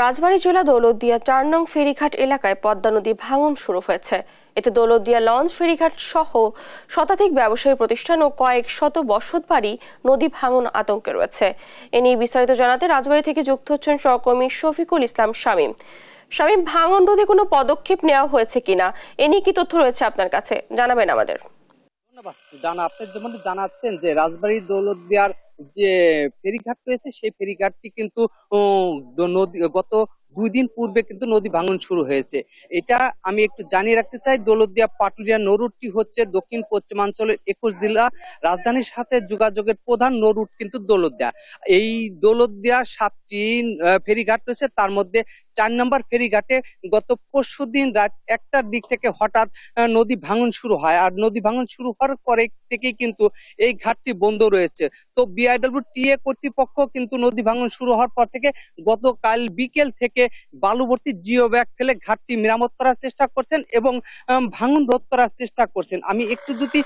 রাজবাড়ী জেলা দৌলতদিয়া ৪ নং ফেরিঘাট এলাকায় পদ্মা নদী ভাঙন শুরু হয়েছে। এতে দৌলতদিয়া লঞ্চ ফেরিঘাট সহ শতাধিক ব্যবসায়ী প্রতিষ্ঠান ও কয়েক শত বসতবাড়ি নদী ভাঙন আতঙ্কে রয়েছে। এ নিয়ে বিস্তারিত জানাতে রাজবাড়ী থেকে যুক্ত হচ্ছেন সহকর্মী শফিকুল ইসলাম শামীম। শামীম, ভাঙন রোধে কোনো পদক্ষেপ নেওয়া হয়েছে কিনা, এ নিয়ে কি তথ্য রয়েছে আপনার কাছে, জানাবেন আমাদের। ধন্যবাদ জানা। আপনি যেমন জানাচ্ছেন যে রাজবাড়ী দৌলতদিয়ার যে ফেরিঘাট রয়েছে সেই ফেরিঘাটটি কিন্তু নদী গত 2 দিন পূর্বে কিন্তু নদী ভাঙন শুরু হয়েছে। এটা আমি একটু জানিয়ে রাখতে চাই, দৌলতদিয়া পাটুরিয়া নৌরুটটি হচ্ছে দক্ষিণ পশ্চিমাঞ্চলের 21 জেলা রাজধানীর সাথে যোগাযোগের প্রধান নৌরুট কিন্তু দৌলতদিয়া। এই দৌলতদিয়া 7টি ফেরিঘাট রয়েছে, তার মধ্যে 4 নম্বর ফেরিঘাটে গত পরশুদিন রাত 1টার দিক থেকে হঠাৎ নদী ভাঙন শুরু হয়। আর নদী ভাঙন শুরু হওয়ার পরে থেকেই কিন্তু এই ঘাটটি বন্ধ রয়েছে। তো বিআইডব্লিউটিএ কর্তৃপক্ষ কিন্তু নদী ভাঙন শুরু হওয়ার পর থেকে গতকাল বিকেল থেকে বালুভর্তি জিও ব্যাগ ফেলে ঘাটটি মেরামত করার চেষ্টা করছেন এবং ভাঙন রোধ করার চেষ্টা করছেন। আমি একটু যদি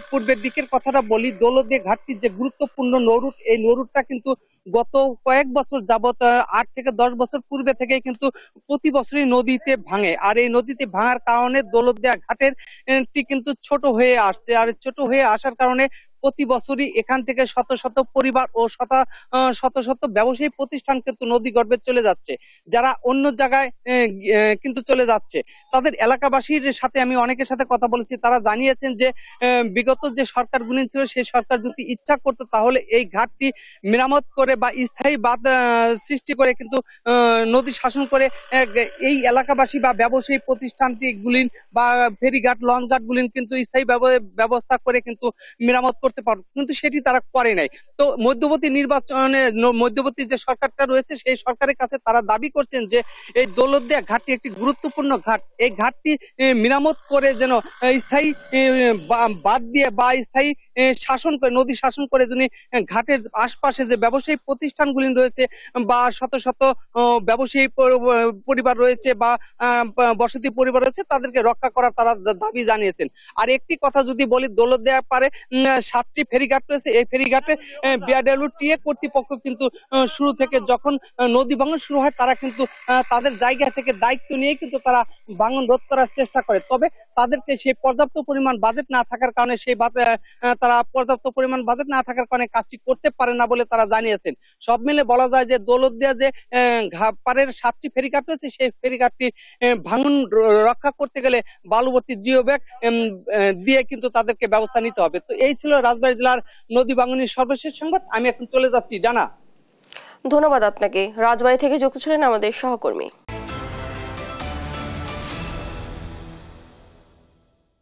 পূর্বের দিকের কথাটা বলি, দৌলতদিয়া ঘাটটি যে গুরুত্বপূর্ণ নৌরুট, এই নৌরুটটা কিন্তু গত কয়েক বছর যাবত 8 থেকে 10 বছর পূর্বে থেকে কিন্তু প্রতি বছরই নদীতে ভাঙে। আর এই নদীতে ভাঙার কারণে দৌলতদিয়া ঘাটের টি কিন্তু ছোট হয়ে আসছে। আর ছোট হয়ে আসার কারণে প্রতি বছরই এখান থেকে শত শত পরিবার ও শত শত ব্যবসায়ী প্রতিষ্ঠান কিন্তু নদী গর্ভে চলে যাচ্ছে, যারা অন্য জায়গায় কিন্তু চলে যাচ্ছে। তাদের এলাকাবাসীর সাথে আমি অনেকের সাথে কথা বলেছি, তারা জানিয়েছেন যে বিগত যে সরকারগুলি ছিল সেই সরকার যদি ইচ্ছা করতো তাহলে এই ঘাটটি মেরামত করে বা স্থায়ী বাঁধ সৃষ্টি করে কিন্তু নদী শাসন করে এই এলাকাবাসী বা ব্যবসায়ী প্রতিষ্ঠানটি গুলিন বা ফেরিঘাট লঞ্চ ঘাট গুলিন কিন্তু স্থায়ী ব্যবস্থা করে কিন্তু মেরামত করতে পারত, কিন্তু সেটি তারা করে নাই। তো মধ্যবর্তী যে সরকারটা রয়েছে সেই সরকারের কাছে তারা দাবি করছেন যে এই দৌলতদিয়া ঘাটটি একটি গুরুত্বপূর্ণ ঘাট, এই ঘাটটি মেরামত করে যেন স্থায়ী বাদ দিয়ে বা স্থায়ী শাসন করে নদী শাসন করে যিনি ঘাটের আশপাশে যে ব্যবসায়ী প্রতিষ্ঠানগুলি রয়েছে বা শত শত ব্যবসায়ী পরিবার রয়েছে বা বসতি পরিবার রয়েছে তাদেরকে রক্ষা করার তারা দাবি জানিয়েছেন। আর একটি কথা যদি বলি, দৌলতদিয়া পারে 7টি ফেরিঘাট রয়েছে। এই ফেরিঘাটে বিআরডব্লিউটিএ কর্তৃপক্ষ কিন্তু শুরু থেকে যখন নদী ভাঙন শুরু হয় তারা কিন্তু তাদের জায়গা থেকে দায়িত্ব নিয়ে কিন্তু তারা ভাঙন রোধ করার চেষ্টা করে। তবে তাদেরকে সেই পর্যাপ্ত পরিমাণ বাজেট না থাকার কারণে তারা পর্যাপ্ত পরিমাণ বাজেট না থাকার কারণে কাজটি করতে পারে না বলে তারা জানিয়েছেন। সব মিলে বলা যায় যে দৌলতদিয়া যে পারের 7টি ফেরিঘাট রয়েছে সেই ফেরিঘাটটি ভাঙন রক্ষা করতে গেলে বালুভর্তি জিও ব্যাগ দিয়ে কিন্তু তাদেরকে ব্যবস্থা নিতে হবে। তো এই ছিল রাজবাড়ী জেলার নদী ভাঙনের সর্বশেষ সংবাদ। আমি এখন চলে যাচ্ছি ডানা। ধন্যবাদ আপনাকে। রাজবাড়ী থেকে যুক্ত ছিলেন আমাদের সহকর্মী।